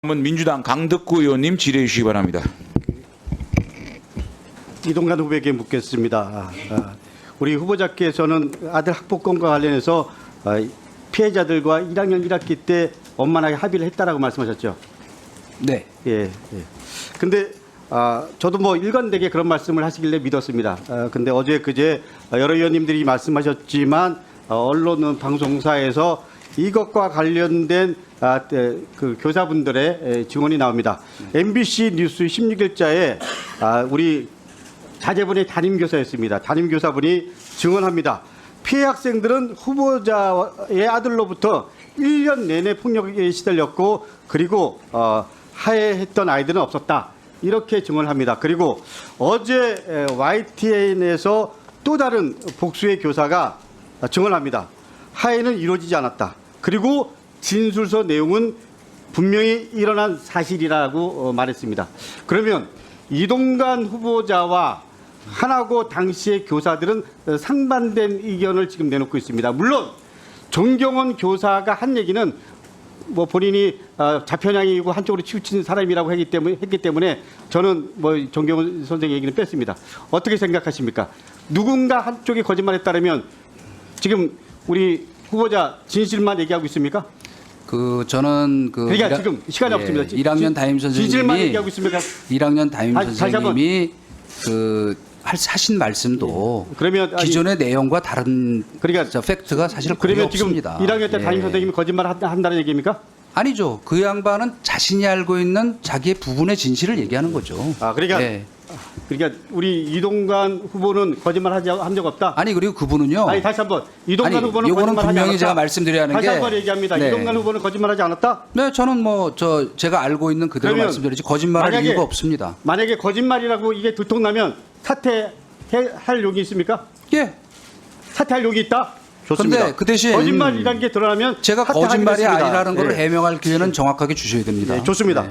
민주당 강덕구 의원님 질의해 주시기 바랍니다. 이동관 후보에게 묻겠습니다. 우리 후보자께서는 아들 학폭건과 관련해서 피해자들과 1학년 1학기 때 원만하게 합의를 했다라고 말씀하셨죠. 네. 예. 근데 저도 뭐 일관되게 그런 말씀을 하시길래 믿었습니다. 근데 어제 그제 여러 의원님들이 말씀하셨지만 언론은 방송사에서 이것과 관련된 그 교사분들의 증언이 나옵니다. MBC 뉴스 16일자에 우리 자제분이 담임교사였습니다. 담임교사분이 증언합니다. 피해 학생들은 후보자의 아들로부터 1년 내내 폭력에 시달렸고 그리고 하해했던 아이들은 없었다. 이렇게 증언합니다. 그리고 어제 YTN에서 또 다른 복수의 교사가 증언합니다. 하해는 이루어지지 않았다. 그리고 진술서 내용은 분명히 일어난 사실이라고 말했습니다. 그러면 이동관 후보자와 하나고 당시의 교사들은 상반된 의견을 지금 내놓고 있습니다. 물론 정경원 교사가 한 얘기는 뭐 본인이 좌편향이고 한쪽으로 치우친 사람이라고 했기 때문에 저는 뭐 정경원 선생 얘기는 뺐습니다. 어떻게 생각하십니까? 누군가 한쪽이 거짓말했다면 지금 우리 후보자 진실만 얘기하고 있습니까? 저는 그러니까 지금 시간이 없습니다. 1학년 담임 진실만 선생님이 얘기하고 있습니까? 1학년 담임 다시 한번. 선생님이 하신 말씀도 그러면 기존의 내용과 다른 그러니까 팩트가 사실 거의 그러면 지금 없습니다. 1학년 때 담임 선생님이 거짓말 한다는 얘기입니까? 아니죠. 그 양반은 자신이 알고 있는 자기의 부분의 진실을 얘기하는 거죠. 그러니까 예. 그러니까 우리 이동관 후보는 거짓말 한 적 없다. 아니 그리고 그분은요. 아니 다시 한번 이동관 후보는 이거는 거짓말하지 분명히 않았다. 제가 말씀드려야 하는 다시 게 한번 얘기합니다. 네. 이동관 후보는 거짓말하지 않았다. 네, 저는 제가 알고 있는 그대로 그러면 말씀드리지 거짓말할 만약에- 이유가 없습니다. 만약에 거짓말이라고 이게 들통나면 사퇴할 용이 있습니까? 예. 사퇴할 용이 있다. 좋습니다. 그런데 그 대신 거짓말이라는 게 드러나면 제가 사퇴하기로 거짓말이 했습니다. 아니라는 걸 예. 해명할 기회는 정확하게 주셔야 됩니다. 네, 좋습니다. 네.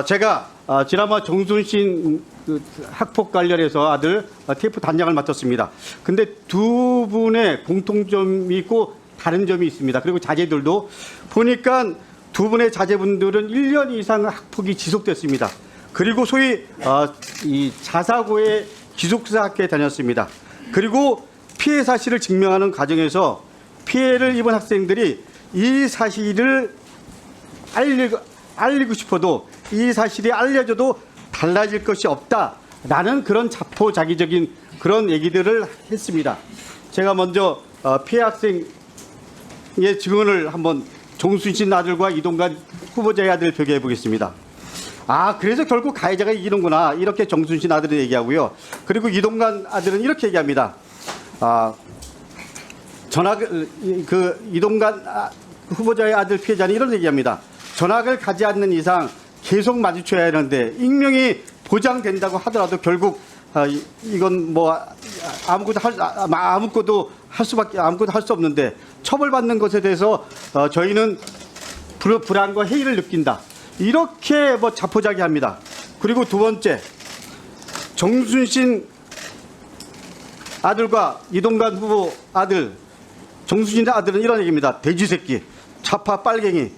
제가 지난번 정순신 그 학폭 관련해서 아들 TF 단장을 맡았습니다. 근데 두 분의 공통점이 있고 다른 점이 있습니다. 그리고 자제들도 보니까 두 분의 자제분들은 1년 이상 학폭이 지속됐습니다. 그리고 소위 이 자사고의 기숙사 학교에 다녔습니다. 그리고 피해 사실을 증명하는 과정에서 피해를 입은 학생들이 이 사실을 알리고 싶어도 이 사실이 알려져도 달라질 것이 없다라는 그런 자포자기적인 그런 얘기들을 했습니다. 제가 먼저 피해 학생의 증언을 한번 정순신 아들과 이동관 후보자의 아들 비교해 보겠습니다. 그래서 결국 가해자가 이기는구나 이렇게 정순신 아들은 얘기하고요. 그리고 이동관 아들은 이렇게 얘기합니다. 이동관 후보자의 아들 피해자는 이런 얘기합니다. 전학을 가지 않는 이상 계속 마주쳐야 하는데 익명이 보장된다고 하더라도 결국 이건 뭐 아무것도 할 수 없는데 처벌받는 것에 대해서 저희는 불안과 회의를 느낀다. 이렇게 뭐 자포자기합니다. 그리고 두 번째 정순신 아들과 이동관 후보 아들 정순신 아들은 이런 얘기입니다. 돼지 새끼, 좌파 빨갱이,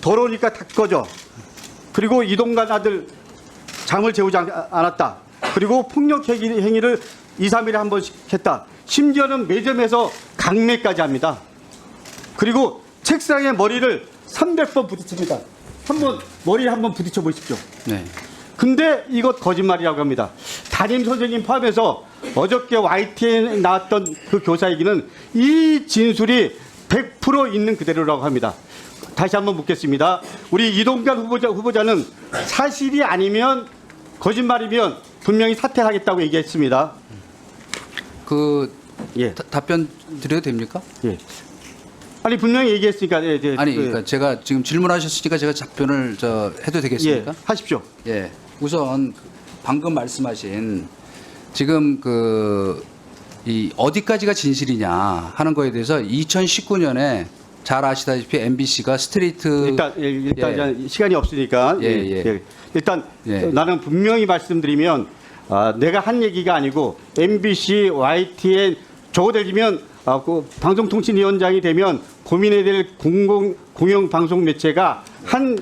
더러우니까 다 꺼져. 그리고 이동관 아들 잠을 재우지 않았다. 그리고 폭력 행위를 2, 3일에 한 번씩 했다. 심지어는 매점에서 강매까지 합니다. 그리고 책상에 머리를 300번 부딪힙니다. 머리에 한번 부딪혀 보십시오. 네. 근데 이것 거짓말이라고 합니다. 담임 선생님 포함해서 어저께 YTN에 나왔던 그 교사 얘기는 이 진술이 100% 있는 그대로라고 합니다. 다시 한번 묻겠습니다. 우리 이동관 후보자는 사실이 아니면 거짓말이면 분명히 사퇴하겠다고 얘기했습니다. 예. 답변 드려도 됩니까? 예. 아니 분명히 얘기했으니까. 그러니까 제가 지금 질문하셨으니까 제가 답변을 해도 되겠습니까? 예, 하십시오. 예. 우선 방금 말씀하신 지금 이 어디까지가 진실이냐 하는 거에 대해서 2019년에 잘 아시다시피 MBC가 스트레이트 일단 시간이 없으니까 일단 나는 분명히 말씀드리면 내가 한 얘기가 아니고 MBC, YTN 적어들면 그 방송통신위원장이 되면 고민해야 될 공영 방송 매체가 한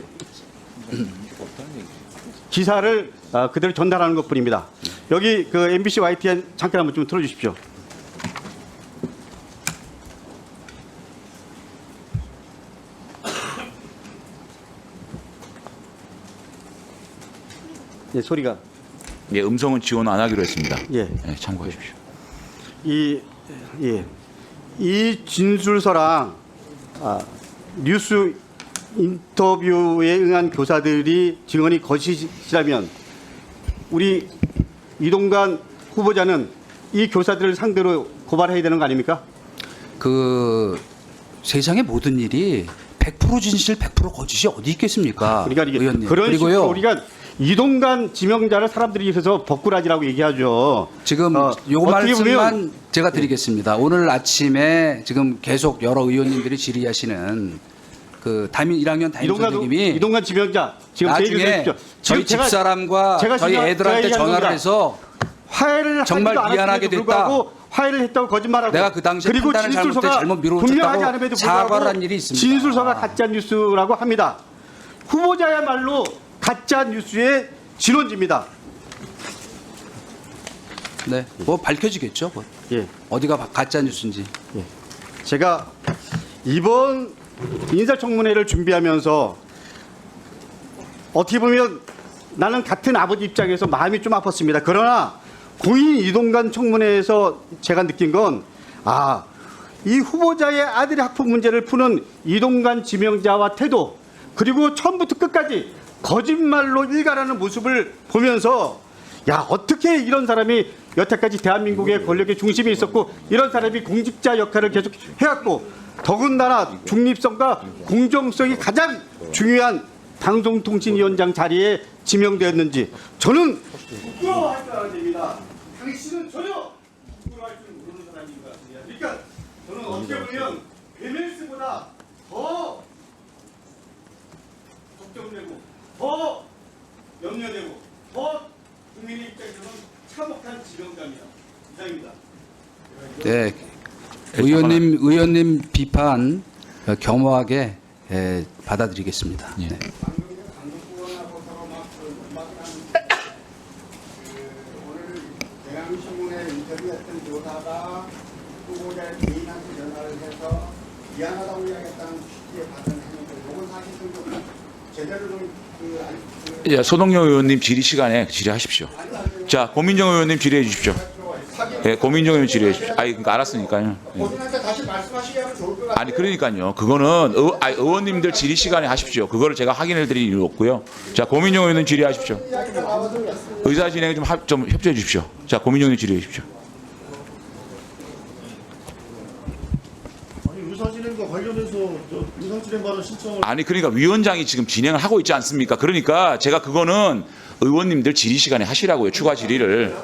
기사를 그대로 전달하는 것뿐입니다. 여기 그 MBC YTN 잠깐 한번 좀 틀어주십시오. 예, 소리가 예, 음성은 지원 안 하기로 했습니다. 예. 예, 참고하십시오. 이 진술서랑 뉴스 인터뷰에 응한 교사들이 증언이 거짓이라면 우리 이동관 후보자는 이 교사들을 상대로 고발해야 되는 거 아닙니까? 그 세상의 모든 일이 100% 진실, 100% 거짓이 어디 있겠습니까? 그러니까 이게 의원님. 그런 그리고요. 식으로 우리가 이동관 지명자를 사람들이 그래서 벅구라지라고 얘기하죠. 지금 요 어떻게 보면 말씀만 제가 드리겠습니다. 오늘 아침에 지금 계속 여러 의원님들이 질의하시는 그 담임 1학년 담임 선생님이 이동관 지명자 지금 제 얘기를 나중에 들으십시오. 저희 지금 집사람과 제가 저희 지금 애들한테 얘기하는 전화를 겁니다. 해서 화해를 정말 하지도 미안하게 않았음에도 됐다. 불구하고 화해를 했다고 거짓말하고 내가 그 당시에 그리고 판단을 잘못해 진술서가 잘못 미루어졌다고 분명하지 않음에도 불구하고 사과를 한 일이 있습니다. 진술서가 가짜 뉴스라고 합니다. 후보자야말로 가짜 뉴스의 진원지입니다. 네, 뭐 밝혀지겠죠. 뭐. 예. 어디가 가짜 뉴스인지. 제가 이번 인사청문회를 준비하면서 어떻게 보면 나는 같은 아버지 입장에서 마음이 좀 아팠습니다. 그러나 고인 이동관 청문회에서 제가 느낀 건 이 후보자의 아들의 학폭 문제를 푸는 이동관 지명자와 태도 그리고 처음부터 끝까지 거짓말로 일관하는 모습을 보면서 야 어떻게 이런 사람이 여태까지 대한민국의 권력의 중심에 있었고 이런 사람이 공직자 역할을 계속 해왔고 더군다나 중립성과 공정성이 가장 중요한 방송통신위원장 자리에 지명되었는지 저는 부끄러워할 줄 알아야 됩니다. 당신은 전혀 부끄러워할 줄 모르는 사람인 것 같습니다. 그러니까 저는 어떻게 보면 베멜스보다 더 걱정되고 더 염려되고 더 국민의 입장에서는 참혹한 지명자입니다. 이상입니다. 네, 의원님 비판 겸허하게 받아들이겠습니다. 예. 네. 오늘 대한신문에 인터뷰했던 교사가 후보자의 개인한테 전화를 해서 미안하다고 이야기했다는 취지에 받은 행위들, 이건 사실 좀 제대로 예, 소동영 의원님 질의 시간에 질의하십시오. 자, 고민정 의원님 질의해 주십시오. 예, 고민정 의원 질의해 주십시오. 그러니까 알았으니까요. 예. 본인한테 다시 말씀하시게 하면 좋을 것 같아요. 아니 그러니까요. 그거는 의원님들 질의 시간에 하십시오. 그거를 제가 확인해 드릴 이유 없고요. 자, 고민정 의원님 질의하십시오. 의사 진행 좀 협조해 주십시오. 자, 고민정 의원 질의해 주십시오. 아니 의사진행과 관련해서 의사진행 발언 신청을 아니 그러니까 위원장이 지금 진행을 하고 있지 않습니까? 그러니까 제가 그거는 의원님들 질의 시간에 하시라고요. 추가 질의를.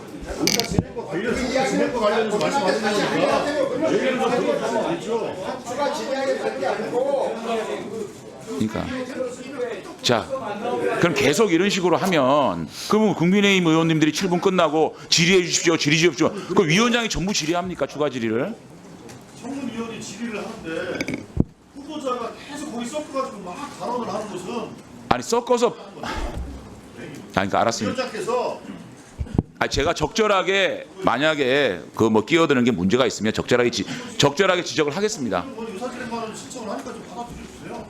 의사진행과 관련해서 말씀하시는 거니까 얘기를 좀 들어보시면 되죠. 그러니까 자 그럼 계속 이런 식으로 하면 그러면 국민의힘 의원님들이 7분 끝나고 질의해 주십시오. 질의 주십시오. 그 위원장이 전부 질의합니까? 추가 질의를? 청문위원이 질의를 하는데 후보자가 계속 거기 섞어가지고 막 발언을 하는 것은 아니 섞어서 그러니까 알았습니다. 위원장께서 제가 적절하게 만약에 그 뭐 끼어드는 게 문제가 있으면 적절하게 지적을 하겠습니다. 의사진행 발언 신청을 하니까 좀 받아주십시오.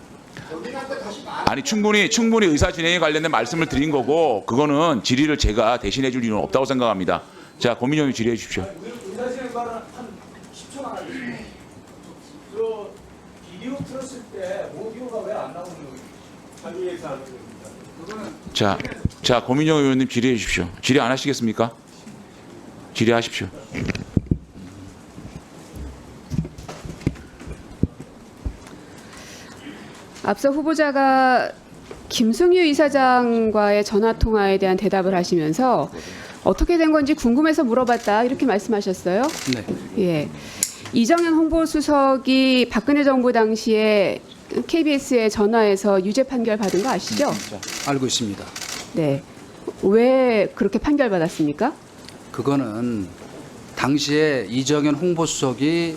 아니 충분히 의사 진행에 관련된 말씀을 드린 거고 그거는 질의를 제가 대신해 줄 이유는 없다고 생각합니다. 자, 고민정 의원 질의해 주십시오. 의사진행 발언 한 10초만 하겠습니다. 저 비디오 틀었을 때 오디오가 왜 안 나오는 거예요? 자기에서 하는 겁니다. 자, 고민정 의원님 질의해 주십시오. 질의 안 하시겠습니까? 질의하십시오. 앞서 후보자가 김승유 이사장과의 전화 통화에 대한 대답을 하시면서 어떻게 된 건지 궁금해서 물어봤다 이렇게 말씀하셨어요. 네. 예. 이정현 홍보수석이 박근혜 정부 당시에 KBS에 전화해서 유죄 판결 받은 거 아시죠? 알고 있습니다. 네. 왜 그렇게 판결 받았습니까? 그거는 당시에 이정현 홍보수석이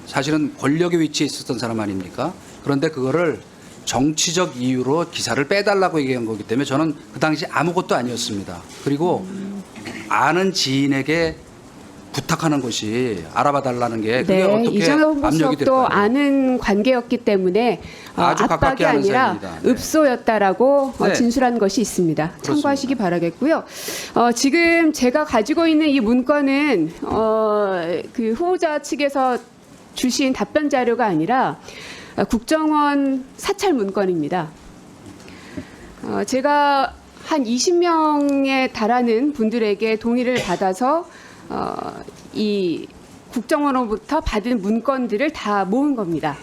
사실은 권력의 위치에 있었던 사람 아닙니까? 그런데 그거를 정치적 이유로 기사를 빼달라고 얘기한 거기 때문에 저는 그 당시 아무것도 아니었습니다. 그리고 아는 지인에게 부탁하는 것이 알아봐 달라는 게 그게 네, 어떻게 이정현 압력이 홍보수석도 될까요? 아는 관계였기 때문에 아주 압박이 가깝게 아는 아니라 사이입니다. 네. 읍소였다라고 네. 진술한 것이 있습니다. 참고하시기 바라겠고요. 지금 제가 가지고 있는 이 문건은 그 후보자 측에서 주신 답변 자료가 아니라 국정원 사찰 문건입니다. 제가 한 20명에 달하는 분들에게 동의를 받아서 이 국정원으로부터 받은 문건들을 다 모은 겁니다.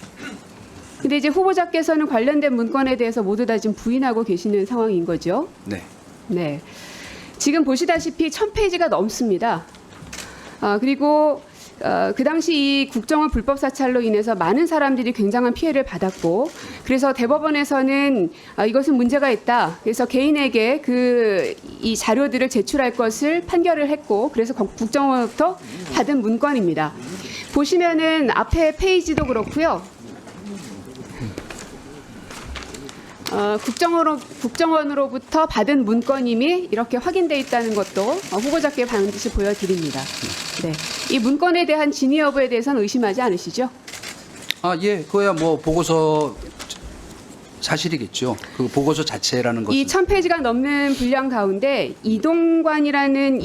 근데 이제 후보자께서는 관련된 문건에 대해서 모두 다 지금 부인하고 계시는 상황인 거죠. 네. 네. 지금 보시다시피 1000페이지가 넘습니다. 그리고 그 당시 이 국정원 불법 사찰로 인해서 많은 사람들이 굉장한 피해를 받았고, 그래서 대법원에서는 이것은 문제가 있다. 그래서 개인에게 이 자료들을 제출할 것을 판결을 했고, 그래서 국정원부터 받은 문건입니다. 보시면은 앞에 페이지도 그렇고요. 국정원으로부터 받은 문건임이 이렇게 확인돼 있다는 것도 후보자께 반드시 보여드립니다. 네, 이 문건에 대한 진위 여부에 대해서는 의심하지 않으시죠? 예, 그거야 뭐 보고서 사실이겠죠. 그 보고서 자체라는 것은. 이 1000페이지가 넘는 분량 가운데 이동관이라는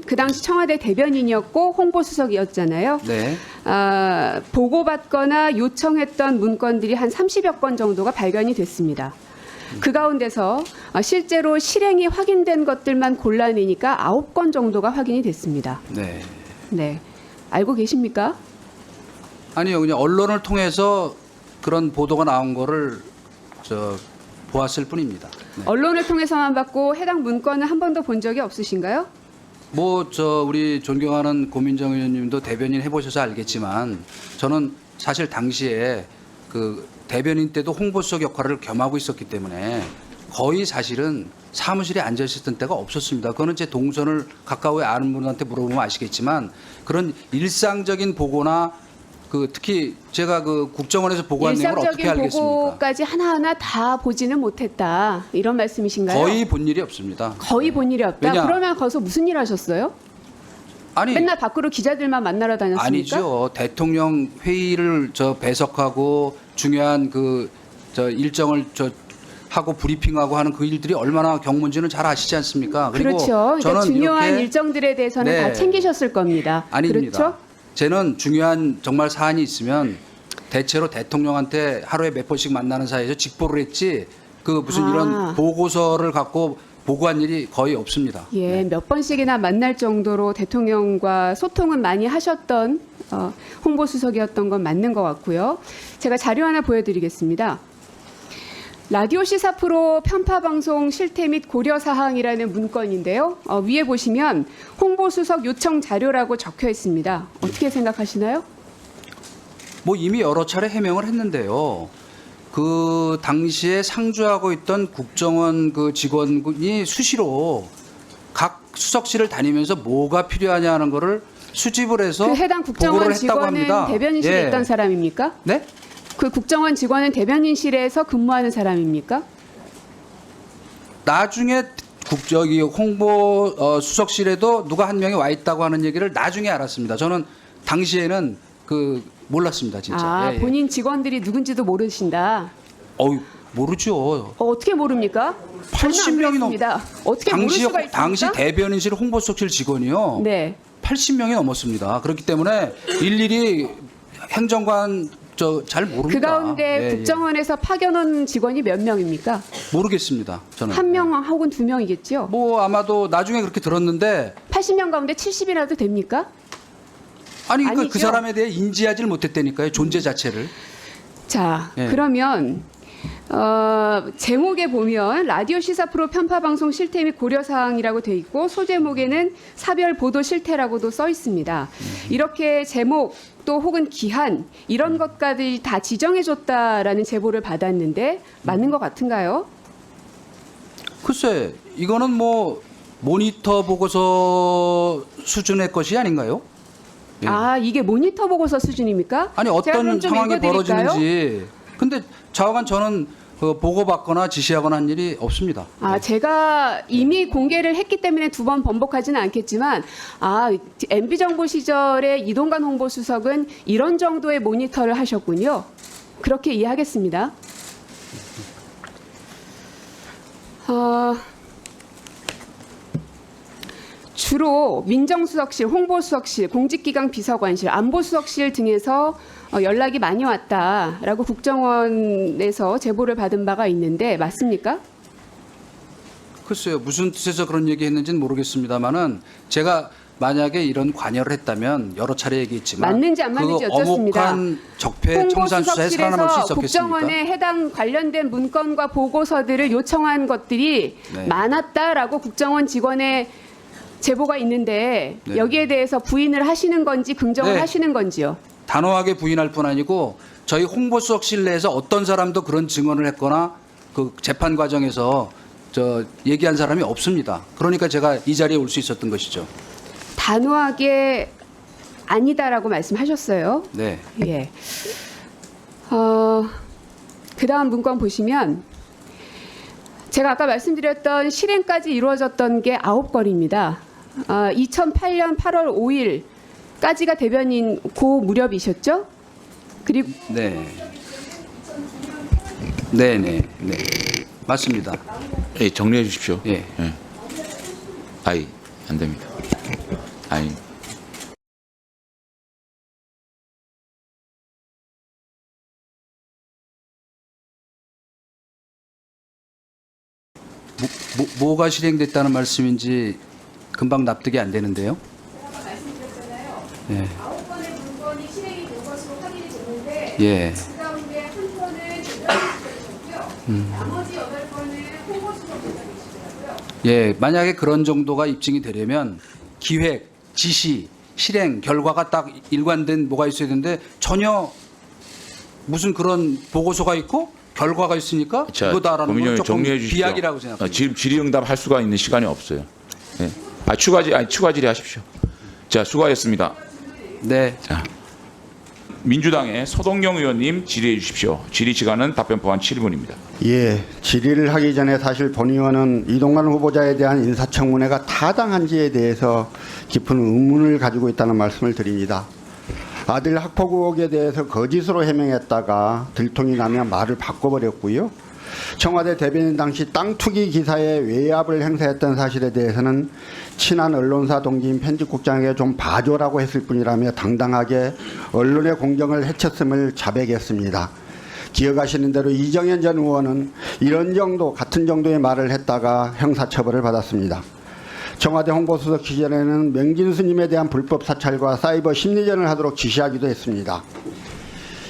그 당시 청와대 대변인이었고 홍보수석이었잖아요. 네. 보고받거나 요청했던 문건들이 한 30여 건 정도가 발견이 됐습니다. 그 가운데서 실제로 실행이 확인된 것들만 골라내니까 9건 정도가 확인이 됐습니다. 네. 네, 알고 계십니까? 아니요, 그냥 언론을 통해서 그런 보도가 나온 거를 보았을 뿐입니다. 네. 언론을 통해서만 받고 해당 문건은 한 번도 본 적이 없으신가요? 우리 존경하는 고민정 의원님도 대변인 해보셔서 알겠지만 저는 사실 당시에 그 대변인 때도 홍보수석 역할을 겸하고 있었기 때문에 거의 사실은 사무실에 앉아 있었던 때가 없었습니다. 그거는 제 동선을 가까이 아는 분한테 물어보면 아시겠지만 그런 일상적인 보고나 특히 제가 그 국정원에서 보고한 내용을 어떻게 일상적인 알겠습니까? 보고까지 하나하나 다 보지는 못했다, 이런 말씀이신가요? 거의 본 일이 없습니다. 거의 본 일이 없다. 왜냐? 그러면 거기서 무슨 일 하셨어요? 아니 맨날 밖으로 기자들만 만나러 다녔습니까? 아니죠. 대통령 회의를 배석하고 중요한 일정을 하고 브리핑하고 하는 그 일들이 얼마나 경문지는 잘 아시지 않습니까? 그리고 그렇죠. 그러니까 저는 중요한 이렇게 일정들에 대해서는 네. 다 챙기셨을 겁니다. 아닙니다. 그렇죠? 저는 중요한 정말 사안이 있으면 대체로 대통령한테 하루에 몇 번씩 만나는 사이에서 직보를 했지 무슨 이런 보고서를 갖고 보고한 일이 거의 없습니다. 예, 몇 번씩이나 만날 정도로 대통령과 소통은 많이 하셨던 홍보수석이었던 건 맞는 것 같고요. 제가 자료 하나 보여드리겠습니다. 라디오 시사 프로 편파 방송 실태 및 고려 사항이라는 문건인데요. 위에 보시면 홍보수석 요청 자료라고 적혀 있습니다. 어떻게 생각하시나요? 이미 여러 차례 해명을 했는데요. 그 당시에 상주하고 있던 국정원 직원이 수시로 각 수석실을 다니면서 뭐가 필요하냐 하는 거를 수집을 해서 그 해당 국정원 보고를 했다고 직원은 합니다. 대변인실에 예. 있던 사람입니까? 네? 그 국정원 직원은 대변인실에서 근무하는 사람입니까? 나중에 홍보 수석실에도 누가 한 명이 와 있다고 하는 얘기를 나중에 알았습니다. 저는 당시에는 몰랐습니다, 진짜. 예. 본인 직원들이 누군지도 모르신다. 모르죠. 어떻게 모릅니까? 80명이 넘습니다. 어떻게 모를 수가 있습니까? 당시 대변인실 홍보수석실 직원이요. 네. 80명이 넘었습니다. 그렇기 때문에 일일이 행정관 잘 모릅니다. 그 가운데 예, 국정원에서 파견 직원이 몇 명입니까? 모르겠습니다. 저는. 한 명 혹은 두 명이겠죠? 아마도 나중에 그렇게 들었는데 80명 가운데 70이라도 됩니까? 아니 아니죠. 그 사람에 대해 인지하지를 못했다니까요. 존재 자체를. 자, 예. 그러면 제목에 보면 라디오 시사 프로 편파 방송 실태 및 고려 사항이라고 돼 있고 소제목에는 사별 보도 실태라고도 써 있습니다. 이렇게 제목 또 혹은 기한 이런 것까지 다 지정해 줬다라는 제보를 받았는데 맞는 것 같은가요? 글쎄, 이거는 모니터 보고서 수준의 것이 아닌가요? 예. 이게 모니터 보고서 수준입니까? 아니 제가 어떤 그럼 좀 상황이 읽어드릴까요? 벌어지는지 근데 좌우간 저는 보고받거나 지시하거나 한 일이 없습니다. 제가 이미 공개를 했기 때문에 두 번 번복하지는 않겠지만, MB 정부 시절에 이동관 홍보수석은 이런 정도의 모니터를 하셨군요. 그렇게 이해하겠습니다. 주로 민정수석실, 홍보수석실, 공직기강 비서관실, 안보수석실 등에서 연락이 많이 왔다라고 국정원에서 제보를 받은 바가 있는데 맞습니까? 글쎄요, 무슨 뜻에서 그런 얘기했는지는 모르겠습니다만은 제가 만약에 이런 관여를 했다면 여러 차례 얘기했지만 맞는지 안 맞는지 그 여쭙습니다. 어목한 적폐 청산 수사에 살아남을 수 홍보수석실에서 있었겠습니까? 국정원에 해당 관련된 문건과 보고서들을 요청한 것들이 네. 많았다라고 국정원 직원의 제보가 있는데 네. 여기에 대해서 부인을 하시는 건지 긍정을 네. 하시는 건지요? 단호하게 부인할 뿐 아니고 저희 홍보수석실 내에서 어떤 사람도 그런 증언을 했거나 그 재판 과정에서 얘기한 사람이 없습니다. 그러니까 제가 이 자리에 올 수 있었던 것이죠. 단호하게 아니다라고 말씀하셨어요. 네. 예. 그다음 문건 보시면 제가 아까 말씀드렸던 실행까지 이루어졌던 게 9건입니다. 2008년 8월 5일까지가 대변인 고 무렵이셨죠? 그리고 네. 네. 맞습니다. 예, 정리해 주십시오. 예. 안 됩니다. 뭐가 실행됐다는 말씀인지 금방 납득이 안 되는데요. 제가 말씀드렸잖아요. 예. 9건의 문건이 실행이 된 것으로 확인이 됐는데 예. 그 가운데 한 건을 대변인실장이셨고요. 나머지 8건을 홍보수석실장이시더라고요. 예, 만약에 그런 정도가 입증이 되려면 기획, 지시, 실행, 결과가 딱 일관된 뭐가 있어야 되는데 전혀 무슨 그런 보고서가 있고 결과가 있으니까 자, 그거다라는 건 고민정님 조금 정리해 주십시오. 비약이라고 생각합니다. 지금 질의응답 할 수가 있는 시간이 없어요. 예. 추가 질의하십시오. 자, 수고하셨습니다. 네. 자, 민주당의 서동영 의원님 질의해 주십시오. 질의 시간은 답변 포함 7분입니다. 예, 질의를 하기 전에 사실 본 의원은 이동관 후보자에 대한 인사청문회가 타당한지에 대해서 깊은 의문을 가지고 있다는 말씀을 드립니다. 아들 학폭 의혹에 대해서 거짓으로 해명했다가 들통이 나면 말을 바꿔버렸고요. 청와대 대변인 당시 땅 투기 기사에 외압을 행사했던 사실에 대해서는 친한 언론사 동기인 편집국장에게 좀 봐줘라고 했을 뿐이라며 당당하게 언론의 공정을 해쳤음을 자백했습니다. 기억하시는 대로 이정현 전 의원은 이런 정도 같은 정도의 말을 했다가 형사처벌을 받았습니다. 청와대 홍보수석 시절에는 명진 스님에 대한 불법 사찰과 사이버 심리전을 하도록 지시하기도 했습니다.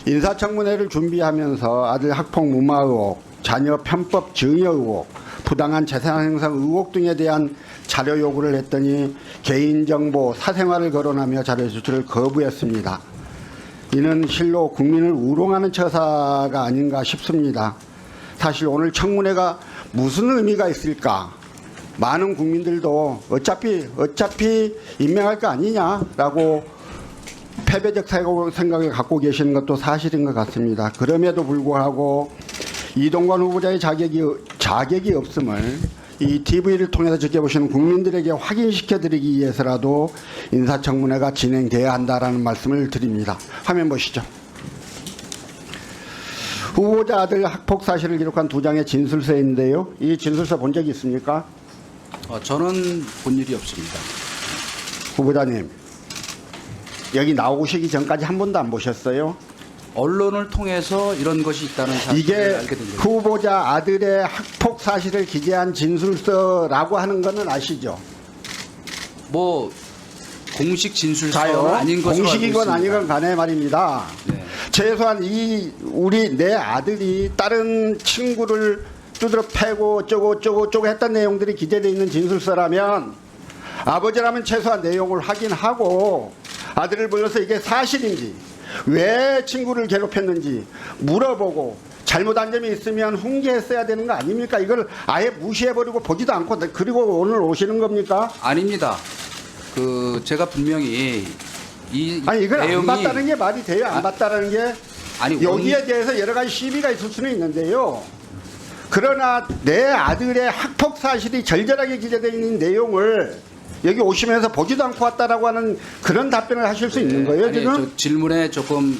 인사청문회를 준비하면서 아들 학폭 무마 의혹, 자녀 편법 증여 의혹, 부당한 재산 행사 의혹 등에 대한 자료 요구를 했더니 개인정보, 사생활을 거론하며 자료 제출을 거부했습니다. 이는 실로 국민을 우롱하는 처사가 아닌가 싶습니다. 사실 오늘 청문회가 무슨 의미가 있을까? 많은 국민들도 어차피 임명할 거 아니냐라고 패배적 생각을 갖고 계시는 것도 사실인 것 같습니다. 그럼에도 불구하고 이동관 후보자의 자격이 없음을 이 TV를 통해서 지켜보시는 국민들에게 확인시켜드리기 위해서라도 인사청문회가 진행돼야 한다라는 말씀을 드립니다. 화면 보시죠. 후보자 아들 학폭 사실을 기록한 2장의 진술서인데요. 이 진술서 본 적이 있습니까? 저는 본 일이 없습니다. 후보자님, 여기 나오시기 전까지 한 번도 안 보셨어요? 언론을 통해서 이런 것이 있다는 사실을 이게 알게 된 거죠. 후보자 아들의 학폭 사실을 기재한 진술서라고 하는 거는 아시죠? 뭐 공식 진술서는 자요. 아닌 것으로 공식이건 알고 아니건 있습니다. 간에 말입니다. 네. 최소한 내 아들이 다른 친구를 두드러 패고 어쩌고 했던 내용들이 기재되어 있는 진술서라면 아버지라면 최소한 내용을 확인하고 아들을 불러서 이게 사실인지 왜 친구를 괴롭혔는지 물어보고 잘못한 점이 있으면 훈계했어야 되는 거 아닙니까? 이걸 아예 무시해버리고 보지도 않고 그리고 오늘 오시는 겁니까? 아닙니다. 제가 분명히 이 아니 이걸 내용이 안 봤다는 게 말이 돼요? 안 봤다는 게 아니, 여기에 대해서 여러 가지 시비가 있을 수는 있는데요. 그러나 내 아들의 학폭 사실이 절절하게 기재되어 있는 내용을 여기 오시면서 보지도 않고 왔다라고 하는 그런 답변을 하실 수 있는 거예요, 아니, 지금? 저 질문에 조금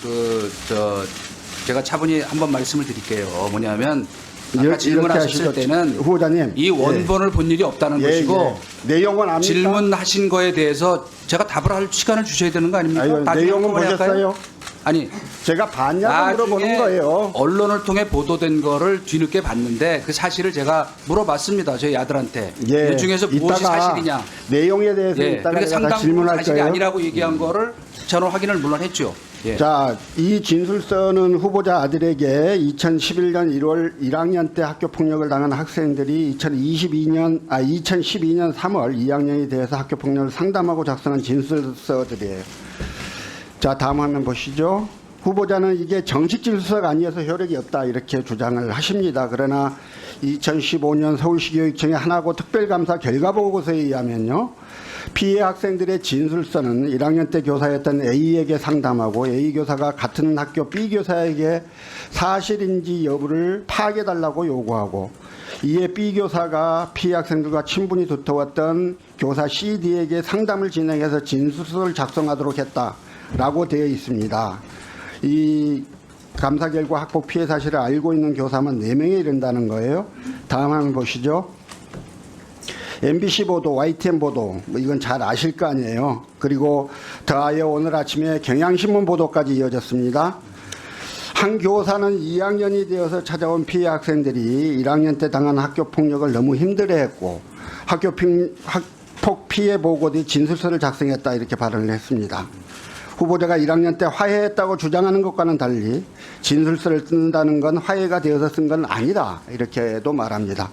제가 차분히 한번 말씀을 드릴게요. 뭐냐면 아까 이렇게 질문하셨을 하시죠. 때는 후보자님. 이 원본을 본 일이 없다는 예, 것이고 예. 내용은 압니까? 질문하신 거에 대해서 제가 답을 할 시간을 주셔야 되는 거 아닙니까? 아유, 나중에 내용은 한꺼번에 할까요? 보셨어요? 아니, 제가 봤냐고 물어보는 나중에 거예요. 언론을 통해 보도된 거를 뒤늦게 봤는데 그 사실을 제가 물어봤습니다. 저희 아들한테. 예, 이 중에서 무엇이 이따가 사실이냐. 내용에 대해서 예, 이따가 그러니까 제가 다 상당 부분 질문할 사실이 거예요. 아니라고 얘기한 거를 저는 확인을 물론 했죠. 예. 자, 이 진술서는 후보자 아들에게 2011년 1월 1학년 때 학교 폭력을 당한 학생들이 2012년 3월 2학년에 대해서 학교 폭력을 상담하고 작성한 진술서들이에요. 자, 다음 화면 보시죠. 후보자는 이게 정식 진술서가 아니어서 효력이 없다 이렇게 주장을 하십니다. 그러나 2015년 서울시 교육청의 하나고 특별감사 결과보고서에 의하면요. 피해 학생들의 진술서는 1학년 때 교사였던 A에게 상담하고 A 교사가 같은 학교 B 교사에게 사실인지 여부를 파악해달라고 요구하고 이에 B 교사가 피해 학생들과 친분이 두터웠던 교사 CD에게 상담을 진행해서 진술서를 작성하도록 했다라고 되어 있습니다. 이 감사 결과 학폭 피해 사실을 알고 있는 교사만 4명에 이른다는 거예요. 다음 화면 보시죠. MBC 보도, YTN 보도, 뭐 이건 잘 아실 거 아니에요. 그리고 더하여 오늘 아침에 경향신문 보도까지 이어졌습니다. 한 교사는 2학년이 되어서 찾아온 피해 학생들이 1학년 때 당한 학교 폭력을 너무 힘들어했고 학폭 피해 보고 뒤 진술서를 작성했다 이렇게 발언을 했습니다. 후보자가 1학년 때 화해했다고 주장하는 것과는 달리 진술서를 쓴다는 건 화해가 되어서 쓴 건 아니다 이렇게도 말합니다.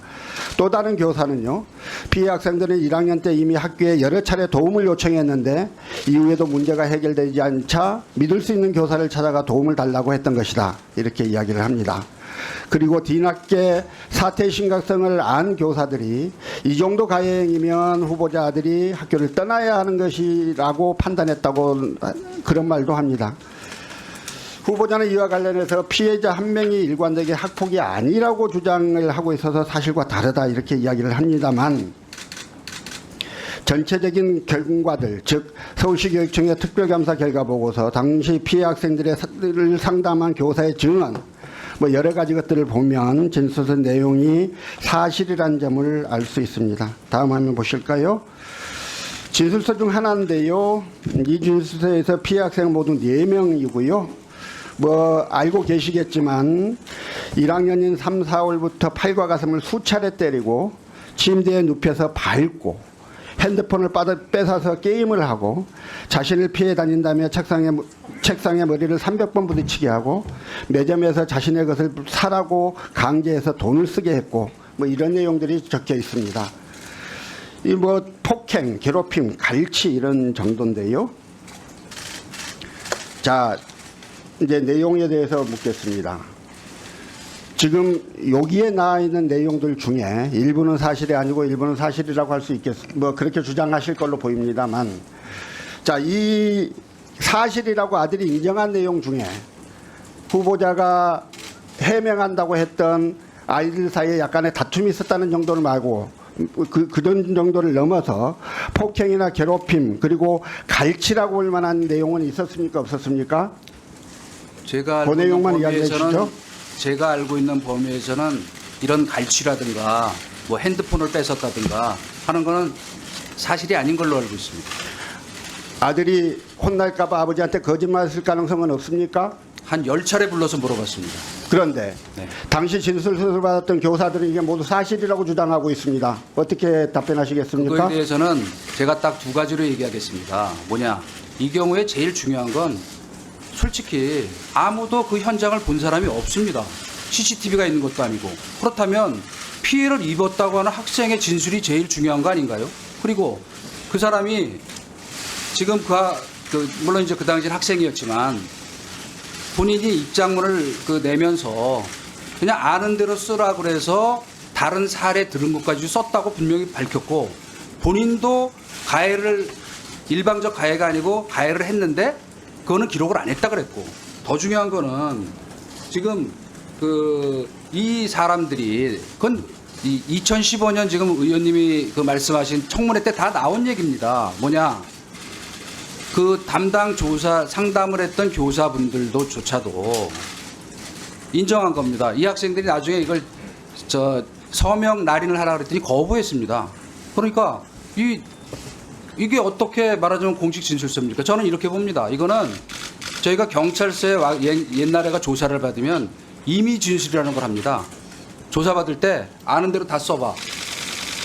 또 다른 교사는요. 피해 학생들은 1학년 때 이미 학교에 여러 차례 도움을 요청했는데 이후에도 문제가 해결되지 않자 믿을 수 있는 교사를 찾아가 도움을 달라고 했던 것이다 이렇게 이야기를 합니다. 그리고 뒤늦게 사태의 심각성을 안 교사들이 이 정도 가해행위면 후보자 아들이 학교를 떠나야 하는 것이라고 판단했다고 그런 말도 합니다. 후보자는 이와 관련해서 피해자 한 명이 일관되게 학폭이 아니라고 주장을 하고 있어서 사실과 다르다 이렇게 이야기를 합니다만 전체적인 결과들 즉 서울시 교육청의 특별감사 결과보고서 당시 피해 학생들을 상담한 교사의 증언 뭐 여러 가지 것들을 보면 진술서 내용이 사실이라는 점을 알 수 있습니다. 다음 화면 보실까요? 진술서 중 하나인데요. 이 진술서에서 피해 학생 모두 4명이고요. 뭐 알고 계시겠지만 1학년인 3, 4월부터 팔과 가슴을 수차례 때리고 침대에 눕혀서 밟고 핸드폰을 뺏어서 게임을 하고 자신을 피해 다닌다며 책상에 머리를 300번 부딪히게 하고 매점에서 자신의 것을 사라고 강제해서 돈을 쓰게 했고 뭐 이런 내용들이 적혀 있습니다. 이 뭐 폭행, 괴롭힘, 갈취 이런 정도인데요. 자, 이제 내용에 대해서 묻겠습니다. 지금 여기에 나와 있는 내용들 중에 일부는 사실이 아니고 일부는 사실이라고 할 수 뭐 그렇게 주장하실 걸로 보입니다만, 자, 이 사실이라고 아들이 인정한 내용 중에 후보자가 해명한다고 했던 아이들 사이에 약간의 다툼이 있었다는 정도를 말고 그런 정도를 넘어서 폭행이나 괴롭힘 그리고 갈취라고 할 만한 내용은 있었습니까 없었습니까? 제가 알고 그 있는 내용만 범위에서는 이야기해 제가 알고 있는 범위에서는 이런 갈취라든가 뭐 핸드폰을 뺏었다든가 하는 거는 사실이 아닌 걸로 알고 있습니다. 아들이 혼날까 봐 아버지한테 거짓말했을 가능성은 없습니까? 한 10차례 불러서 물어봤습니다. 그런데 네. 당시 진술서를 받았던 교사들은 이게 모두 사실이라고 주장하고 있습니다. 어떻게 답변하시겠습니까? 그거에 대해서는 제가 딱 2가지로 얘기하겠습니다. 뭐냐, 이 경우에 제일 중요한 건 솔직히 아무도 그 현장을 본 사람이 없습니다. CCTV가 있는 것도 아니고. 그렇다면 피해를 입었다고 하는 학생의 진술이 제일 중요한 거 아닌가요? 그리고 그 사람이 지금 물론 이제 그 당시엔 학생이었지만 본인이 입장문을 내면서 그냥 아는 대로 쓰라 그래서 다른 사례 들은 것까지 썼다고 분명히 밝혔고, 본인도 가해를 일방적 가해가 아니고 가해를 했는데 그거는 기록을 안 했다 그랬고, 더 중요한 거는 지금 이 사람들이 그건 2015년 지금 의원님이 그 말씀하신 청문회 때 다 나온 얘기입니다. 뭐냐? 그 담당 조사 상담을 했던 교사분들조차도 인정한 겁니다. 이 학생들이 나중에 이걸 서명 날인을 하라 그랬더니 거부했습니다. 그러니까 이게 어떻게 말하자면 공식 진술서입니까? 저는 이렇게 봅니다. 이거는 저희가 경찰서에 옛날에가 조사를 받으면 임의 진술이라는 걸 합니다. 조사받을 때 아는 대로 다 써봐.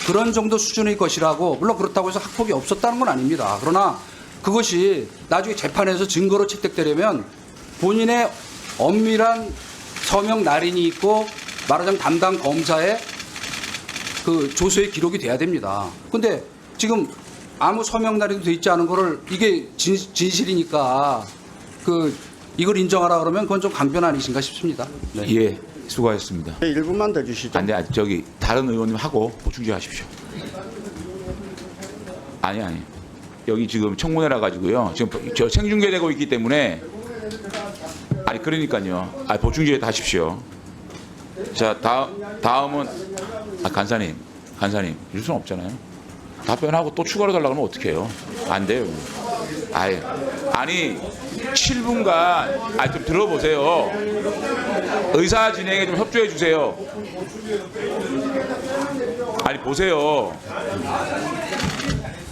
그런 정도 수준의 것이라고, 물론 그렇다고 해서 학폭이 없었다는 건 아닙니다. 그러나 그것이 나중에 재판에서 증거로 채택되려면 본인의 엄밀한 서명 날인이 있고 말하자면 담당 검사의 그 조서의 기록이 돼야 됩니다. 근데 지금 아무 서명 날인도 돼 있지 않은 거를 이게 진실이니까 이걸 인정하라 그러면 그건 좀 강변 아니신가 싶습니다. 네. 예, 수고하셨습니다. 1분만 더 주시죠. 안 돼, 저기 다른 의원님 하고 보충제 하십시오. 아니. 여기 지금 청문회라 가지고요. 지금 저 생중계되고 있기 때문에 아니 그러니까요. 보충제 하십시오. 자, 다음은 간사님 이럴 수는 없잖아요. 답변하고 또 추가로 달라고 하면 어떡해요? 안 돼요. 아니 7분간 좀 들어보세요. 의사 진행에 좀 협조해 주세요. 아니 보세요.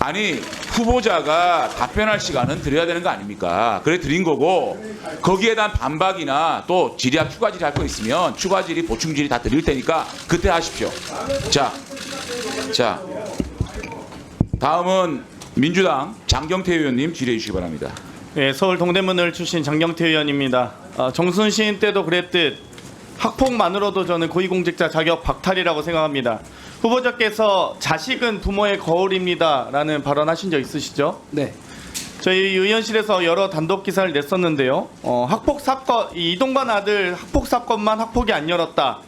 아니 후보자가 답변할 시간은 드려야 되는 거 아닙니까? 그래 드린 거고 거기에 대한 반박이나 또 질의할 추가 질의할 거 있으면 추가 질의 보충 질의 다 드릴 테니까 그때 하십시오. 자 다음은 민주당 장경태 의원님 질의해 주시기 바랍니다. 네, 서울 동대문을 출신 장경태 의원입니다. 정순신 때도 그랬듯 학폭만으로도 저는 고위공직자 자격 박탈이라고 생각합니다. 후보자께서 자식은 부모의 거울입니다라는 발언하신 적 있으시죠? 네. 저희 의원실에서 여러 단독 기사를 냈었는데요. 학폭 사건, 이동관 아들 학폭 사건만 학폭이 안 열었다.